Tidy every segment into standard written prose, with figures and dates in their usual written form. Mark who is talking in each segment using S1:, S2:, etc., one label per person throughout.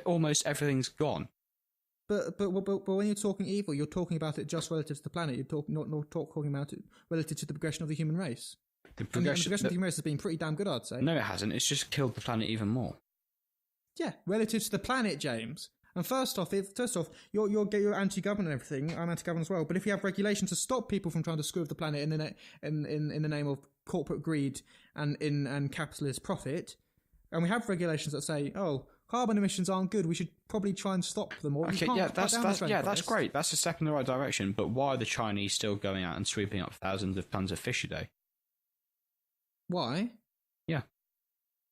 S1: almost everything's gone.
S2: But when you're talking evil, you're talking about it just relative to the planet. You're not talking about it relative to the progression of the human race. The progression of the human race has been pretty damn good, I'd say.
S1: No, it hasn't. It's just killed the planet even more.
S2: Yeah, relative to the planet, James. And first off, you're anti-government and everything. I'm anti-government as well. But if you have regulations to stop people from trying to screw with the planet in the name of corporate greed and capitalist profit, and we have regulations that say, carbon emissions aren't good, we should probably try and stop them. Or
S1: that's great. That's a step in the right direction. But why are the Chinese still going out and sweeping up thousands of tons of fish a day?
S2: Why?
S1: Yeah,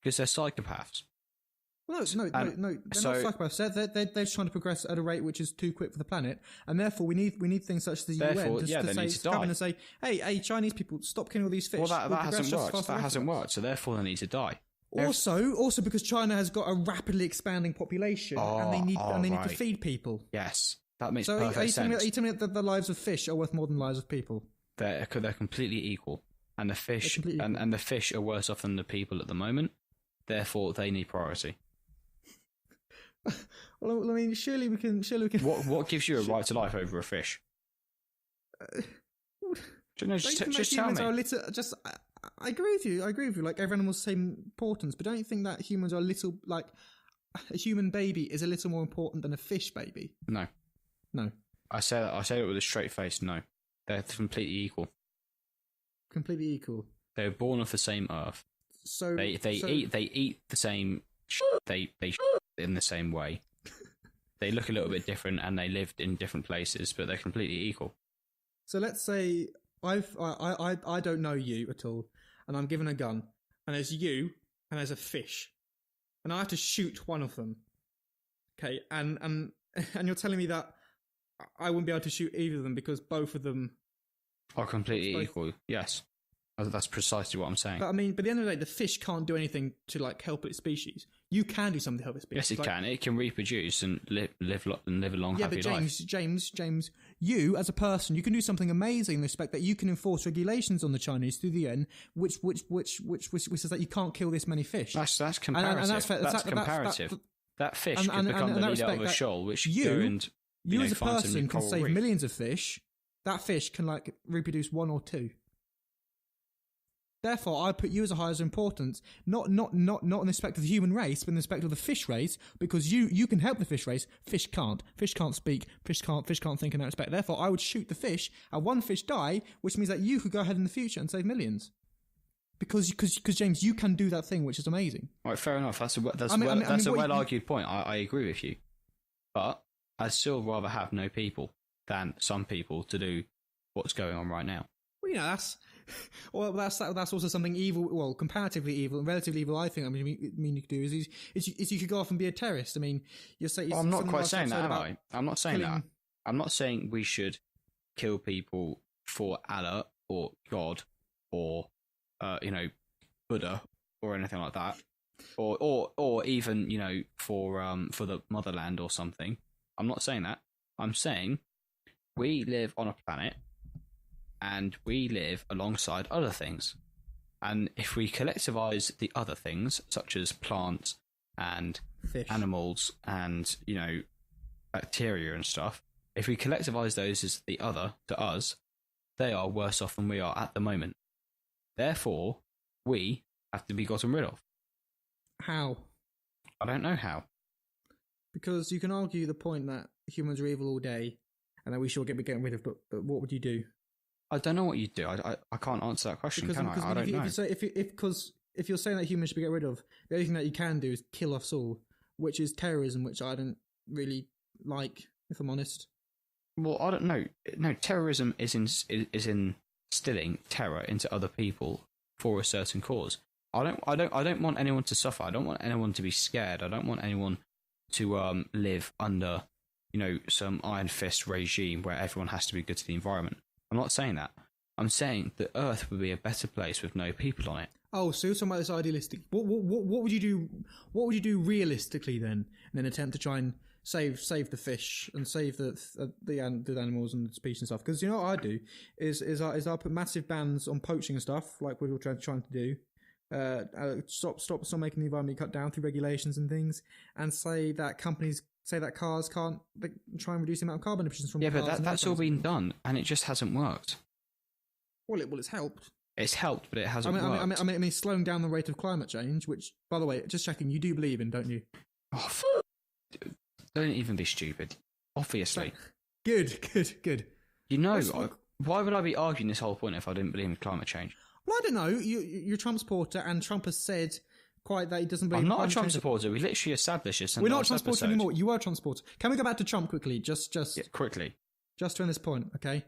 S1: because they're psychopaths.
S2: Well, no, they're not psychopaths. They're just trying to progress at a rate which is too quick for the planet, and therefore we need things such as the UN to come in and say, hey, Chinese people, stop killing all these fish.
S1: Well, that hasn't worked. That hasn't worked. So therefore, they need to die.
S2: Also, because China has got a rapidly expanding population, and they need to feed people.
S1: Yes, that makes perfect sense.
S2: Are you telling me that the lives of fish are worth more than the lives of people?
S1: They're completely equal, and the fish and the fish are worse off than the people at the moment. Therefore, they need priority.
S2: Well, I mean, surely we can.
S1: What gives you a right to life over a fish? Just tell me.
S2: I agree with you. Like, every animal's the same importance, but don't you think that humans are a little, like, a human baby is a little more important than a fish baby?
S1: No. I say it with a straight face. No, they're completely equal. Completely equal. They're born off the same earth. So they eat the same. They in the same way. They look a little bit different, and they lived in different places, but they're completely equal. So let's say I don't know you at all, and I'm given a gun, and there's you, and there's a fish, and I have to shoot one of them. Okay, and you're telling me that I wouldn't be able to shoot either of them because both of them are completely equal. Yes. That's precisely what I'm saying. But I mean, at the end of the day, the fish can't do anything to, like, help its species. You can do something to help its species. Yes, it can. It can reproduce and live a long, happy life. James, you as a person, you can do something amazing in the respect that you can enforce regulations on the Chinese through the UN, which says that you can't kill this many fish. That's comparative. That's comparative. That fish can become the leader of a shoal, which you as a person can save millions of fish. That fish can, like, reproduce one or two. Therefore, I put you as a higher importance, not in respect of the human race, but in respect of the fish race, because you can help the fish race. Fish can't. Fish can't speak. Fish can't think in that respect. Therefore, I would shoot the fish, and one fish die, which means that you could go ahead in the future and save millions. Because James, you can do that thing, which is amazing. Right, fair enough. That's a well-argued point. I agree with you. But I'd still rather have no people than some people to do what's going on right now. Well, that's also something evil. Well, comparatively evil and relatively evil. I think. I mean, you could do is you could go off and be a terrorist. I mean, you're saying. Well, I'm not quite saying that, am I? I'm not saying that. I'm not saying we should kill people for Allah or God or Buddha or anything like that, or even for the motherland or something. I'm not saying that. I'm saying we live on a planet. And we live alongside other things. And if we collectivise the other things, such as plants and fish, animals and, bacteria and stuff, if we collectivise those as the other to us, they are worse off than we are at the moment. Therefore, we have to be gotten rid of. How? I don't know how. Because you can argue the point that humans are evil all day and that we should be getting rid of, but what would you do? I don't know what you'd do. I can't answer that question, can I? I don't know. If you're saying that humans should be get rid of, the only thing that you can do is kill us all, which is terrorism, which I don't really like, if I'm honest. Well, I don't know. No, terrorism is instilling terror into other people for a certain cause. I don't want anyone to suffer. I don't want anyone to be scared. I don't want anyone to live under, some iron fist regime where everyone has to be good to the environment. I'm not saying that. I'm saying the Earth would be a better place with no people on it. Oh, so you're talking about this idealistic. What would you do? What would you do realistically then, in an attempt to try and save the fish and save the animals and the species and stuff? Because what I do is I put massive bans on poaching and stuff, like we were trying to do.
S2: stop making the environment cut down through regulations and things, and say that cars can't try and reduce the amount of carbon emissions from cars.
S3: Yeah, but that's all been done, and it just hasn't worked.
S2: Well, it's helped.
S3: It's helped, but it hasn't worked.
S2: I mean, slowing down the rate of climate change, which, by the way, just checking, you do believe in, don't you?
S3: Oh, don't even be stupid. Obviously.
S2: Good.
S3: You know, why would I be arguing this whole point if I didn't believe in climate change?
S2: Well, I don't know. You're a Trump supporter, and Trump has said quite that he doesn't believe.
S3: I'm not a Trump supporter. We literally established this.
S2: We're not a Trump supporter anymore. You are a Trump supporter. Can we go back to Trump quickly? Just
S3: quickly.
S2: Just on this point, okay?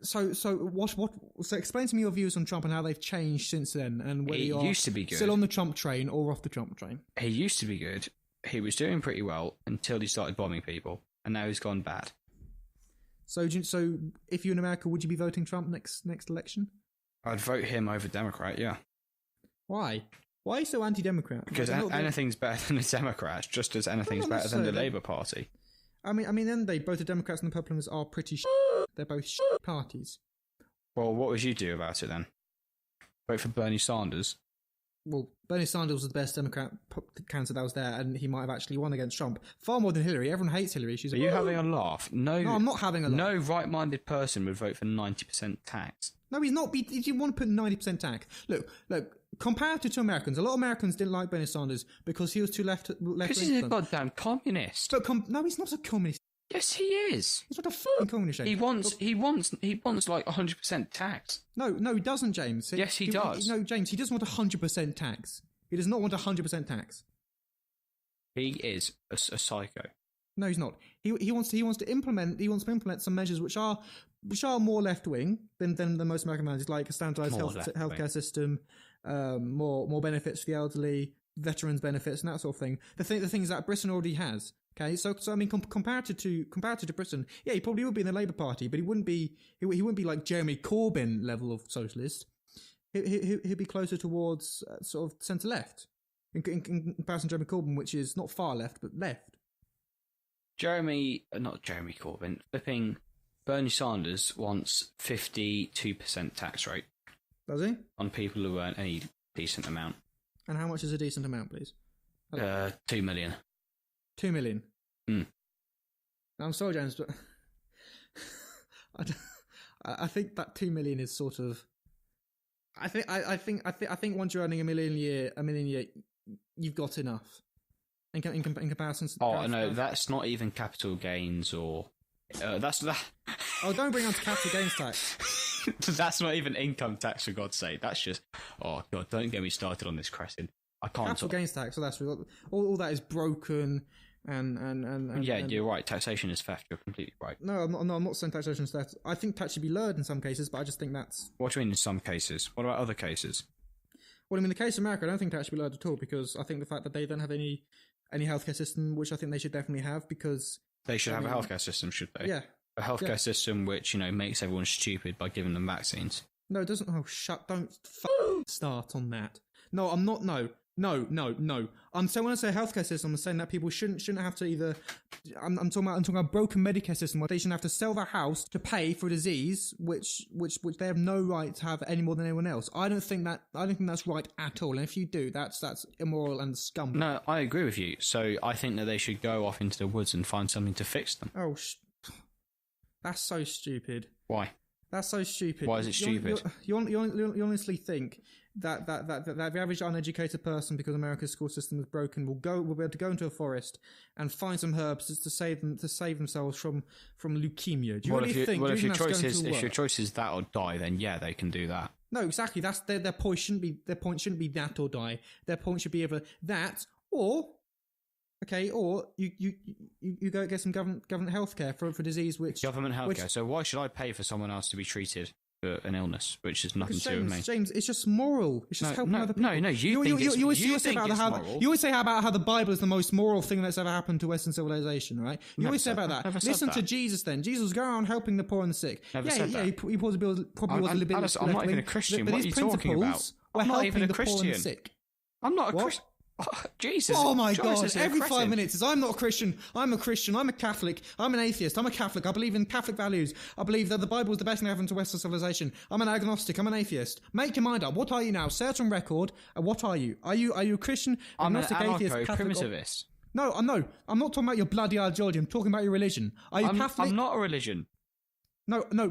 S2: So explain to me your views on Trump and how they've changed since then, and whether you are
S3: used to be good.
S2: Still on the Trump train or off the Trump train.
S3: He used to be good. He was doing pretty well until he started bombing people, and now he's gone bad.
S2: So if you're in America, would you be voting Trump next election?
S3: I'd vote him over Democrat, yeah.
S2: Why? Why are you so anti-Democrat?
S3: Because anything's better than the Democrats, just as anything's better than the Labour Party.
S2: I mean, then both the Democrats and the Republicans are pretty They're both parties.
S3: Well, what would you do about it then? Vote for Bernie Sanders?
S2: Well, Bernie Sanders was the best Democrat candidate that was there, and he might have actually won against Trump. Far more than Hillary. Everyone hates Hillary.
S3: Are you having a laugh? No,
S2: I'm not having a laugh.
S3: No right-minded person would vote for 90% tax.
S2: No, he's not. He didn't want to put 90% tax. Look. Comparative to Americans, a lot of Americans didn't like Bernie Sanders because he was too left.
S3: Because he's a goddamn communist.
S2: But no, he's not a communist.
S3: Yes, he is.
S2: He's not a fucking communist.
S3: He wants like 100% tax.
S2: No, he doesn't, James.
S3: Yes, he does.
S2: No, James, he doesn't want 100% tax. He does not want 100% tax.
S3: He is a psycho.
S2: No, he's not. He wants to implement some measures which are more left wing than most American managers, like a standardized healthcare system, more benefits for the elderly, veterans benefits, and that sort of thing. The things that Britain already has. Okay, so I mean, compared to Britain, yeah, he probably would be in the Labour Party, but he wouldn't be like Jeremy Corbyn level of socialist. He'd be closer towards sort of centre left in comparison to Jeremy Corbyn, which is not far left but left.
S3: Not Jeremy Corbyn, flipping Bernie Sanders wants 52% tax rate.
S2: Does he?
S3: On people who earn any decent amount.
S2: And how much is a decent amount, please?
S3: 2 million.
S2: 2 million.
S3: Mm.
S2: Now, I'm sorry, James, but I think that 2 million is sort of. I think once you're earning a million a year, you've got enough. In comparison to.
S3: Oh no, that's not even capital gains or. That's that.
S2: Oh, don't bring on to capital gains tax.
S3: That's not even income tax, for God's sake. That's just. Oh God, don't get me started on this, Crescent. I can't.
S2: Capital gains tax. So that's all that is broken. And
S3: you're right. Taxation is theft. You're completely right.
S2: No, I'm not saying taxation is theft. I think tax should be lowered in some cases, but I just think that's.
S3: What do you mean in some cases? What about other cases?
S2: Well, I mean, in the case of America, I don't think tax should be lowered at all because I think the fact that they don't have any healthcare system, which I think they should definitely have, because
S3: they should have a healthcare system, should they?
S2: Yeah,
S3: a healthcare system which makes everyone stupid by giving them vaccines.
S2: No, it doesn't. Oh, don't start on that. No, I'm not. No. So when I say healthcare system, I'm saying that people shouldn't have to either. I'm talking about a broken Medicare system where they shouldn't have to sell their house to pay for a disease which they have no right to have any more than anyone else. I don't think that's right at all. And if you do, that's immoral and scum.
S3: No, I agree with you. So I think that they should go off into the woods and find something to fix them.
S2: Oh, that's so stupid.
S3: Why?
S2: That's so stupid.
S3: Why is it stupid?
S2: You honestly think that the average uneducated person, because America's school system is broken, will be able to go into a forest and find some herbs to save themselves from leukemia? Do you really think?
S3: Well, if your choice is that or die, then yeah, they can do that.
S2: No, exactly. That's their point. Shouldn't be that or die. Their point should be either that or. Okay, or you go get some government healthcare for disease which
S3: government healthcare. So why should I pay for someone else to be treated for an illness which has nothing to do with me?
S2: James, it's just moral. It's just helping other people.
S3: No, you always say
S2: about how the Bible is the most moral thing that's ever happened to Western civilization, right? You always say about that. Listen to Jesus then. Jesus was going around helping the poor and the sick.
S3: He
S2: probably was a little bit.
S3: I'm not even a Christian. What are you talking about?
S2: I'm not even a Christian.
S3: I'm not a Christian. Jesus.
S2: Oh my
S3: Joris
S2: God!
S3: is
S2: Every
S3: aggressive.
S2: 5 minutes is I'm not a Christian. I'm a Christian. I'm a Catholic. I'm an atheist. I'm a Catholic. I believe in Catholic values. I believe that the Bible is the best thing ever to Western civilization. I'm an agnostic. I'm an atheist. Make your mind up. What are you now? Say it on record. What are you? Are you a Christian?
S3: I'm an
S2: agnostic, atheist, Catholic,
S3: anarcho-primitivist.
S2: No. I'm not talking about your bloody ideology. I'm talking about your religion. Are you Catholic?
S3: I'm not a religion.
S2: No. No.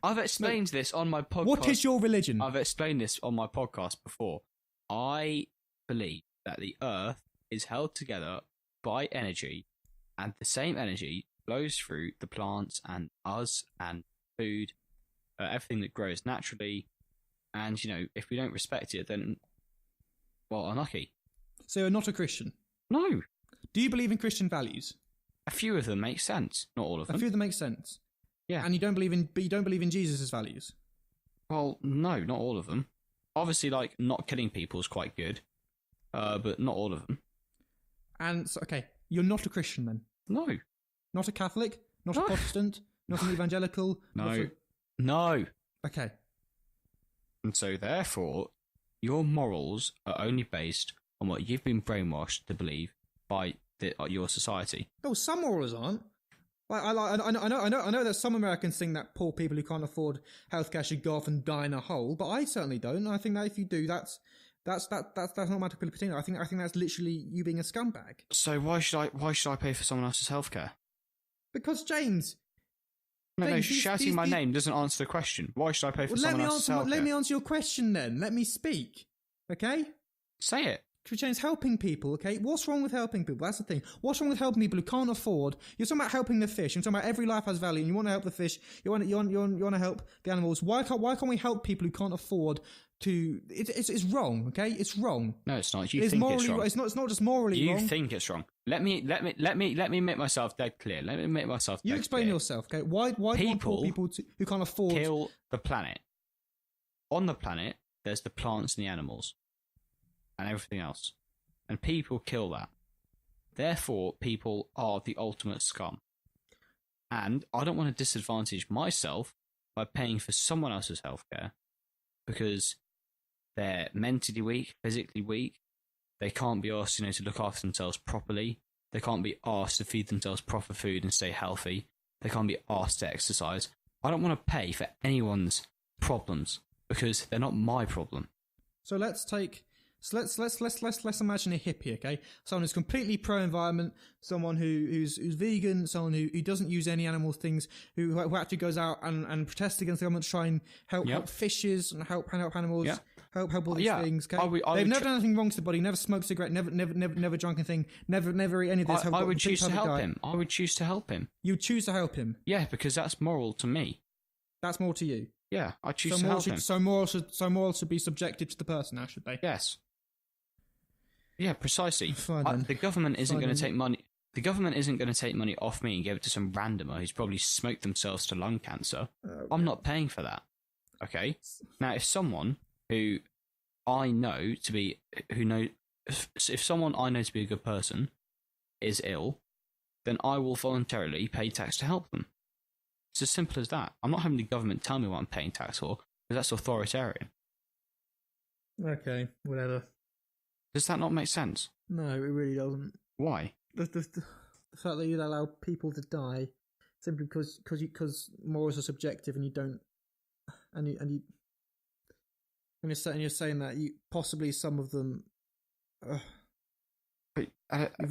S3: I've explained this on my podcast.
S2: What is your religion?
S3: I've explained this on my podcast before. I believe that the Earth is held together by energy, and the same energy flows through the plants and us and food, everything that grows naturally. And, if we don't respect it, then, well, unlucky.
S2: So you're not a Christian?
S3: No.
S2: Do you believe in Christian values?
S3: A few of them make sense, not all of them.
S2: A few of them make sense.
S3: Yeah.
S2: And you don't believe in Jesus' values?
S3: Well, no, not all of them. Obviously, not killing people is quite good, but not all of them.
S2: And so, okay, you're not a Christian then?
S3: No.
S2: Not a Catholic? Not a Protestant? Not an evangelical?
S3: No. No.
S2: Okay.
S3: And so, therefore, your morals are only based on what you've been brainwashed to believe by your society.
S2: No, some morals aren't. I know that some Americans think that poor people who can't afford healthcare should go off and die in a hole, but I certainly don't. I think that if you do, that's not matter of I think that's literally you being a scumbag.
S3: So why should I pay for someone else's healthcare?
S2: Because James.
S3: No, shouting my name doesn't answer the question. Why should I pay for someone else's healthcare?
S2: Let me answer your question then. Let me speak. Okay?
S3: Say it.
S2: James, helping people, okay? What's wrong with helping people? That's the thing. What's wrong with helping people who can't afford? You're talking about helping the fish. You're talking about every life has value, and you want to help the fish. You want to help the animals. Why can't we help people who can't afford to? It's wrong, okay? It's wrong.
S3: No, it's not. You think it's wrong.
S2: It's not just morally wrong.
S3: You think it's wrong. Let me make myself dead clear. Let me make myself.
S2: You explain yourself, okay? Why do you want poor people who can't afford
S3: kill the planet? On the planet, there's the plants and the animals, and everything else. And people kill that. Therefore, people are the ultimate scum. And I don't want to disadvantage myself by paying for someone else's healthcare because they're mentally weak, physically weak. They can't be asked, to look after themselves properly. They can't be asked to feed themselves proper food and stay healthy. They can't be asked to exercise. I don't want to pay for anyone's problems because they're not my problem.
S2: So let's imagine a hippie, okay? Someone who's completely pro-environment, someone who's vegan, someone who doesn't use any animal things, who actually goes out and protests against the government to try and help fishes and help animals, help all these things. Okay? They've never done anything wrong to the body, never smoked a cigarette, never drunk anything, never eat any of this.
S3: I would choose to help him. I would choose to help him.
S2: You would choose to help him?
S3: Yeah, because that's moral to me.
S2: That's more to you?
S3: Yeah, I choose to help him.
S2: So morals should be subjective to the person, now, should they?
S3: Yes. Yeah, precisely.
S2: Fine,
S3: the government isn't going to take money. The government isn't going to take money off me and give it to some randomer who's probably smoked themselves to lung cancer. I'm not paying for that. Okay. Now, if someone who I know to be if someone I know to be a good person is ill, then I will voluntarily pay tax to help them. It's as simple as that. I'm not having the government tell me what I'm paying tax for because that's authoritarian.
S2: Okay, whatever.
S3: Does that not make sense?
S2: No, it really doesn't.
S3: Why?
S2: The fact that you'd allow people to die simply because morals are subjective and you don't, and you're saying that possibly some of them.
S3: But,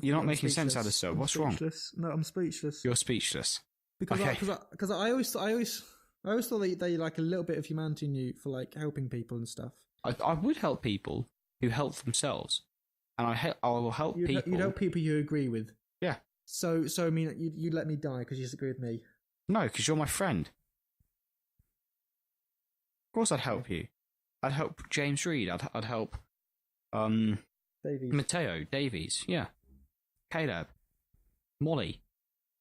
S3: you're not making sense, Alasdair. What's wrong?
S2: No, I'm speechless.
S3: You're speechless.
S2: Because I always thought they like a little bit of humanity in you for like helping people and stuff.
S3: I would help people who help themselves, and I will help people.
S2: You'd help people you agree with.
S3: Yeah.
S2: So I mean, you'd let me die because you disagree with me.
S3: No, because you're my friend. Of course, I'd help you. I'd help James Reed. I'd help
S2: Davies.
S3: Matteo Davies. Yeah. Caleb. Molly.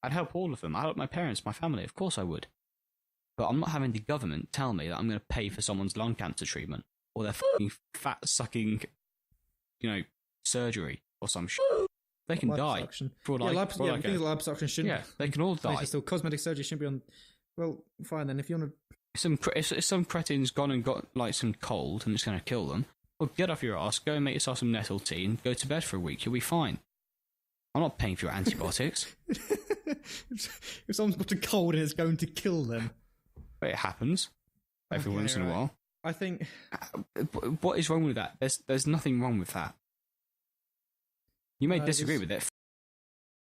S3: I'd help all of them. I'd help my parents, my family. Of course I would. But I'm not having the government tell me that I'm going to pay for someone's lung cancer treatment or their fucking fat-sucking, surgery or some shit. They can die. Liposuction
S2: shouldn't.
S3: Yeah, they can all die.
S2: Still, cosmetic surgery shouldn't be on. Well, fine then. If you want to,
S3: if some cretin's gone and got like some cold and it's going to kill them, Well, get off your ass, go and make yourself some nettle tea and go to bed for a week. You'll be fine. I'm not paying for your antibiotics.
S2: If someone's got a cold and it's going to kill them.
S3: But it happens every once in a while.
S2: I think...
S3: What is wrong with that? There's nothing wrong with that. You may disagree with it.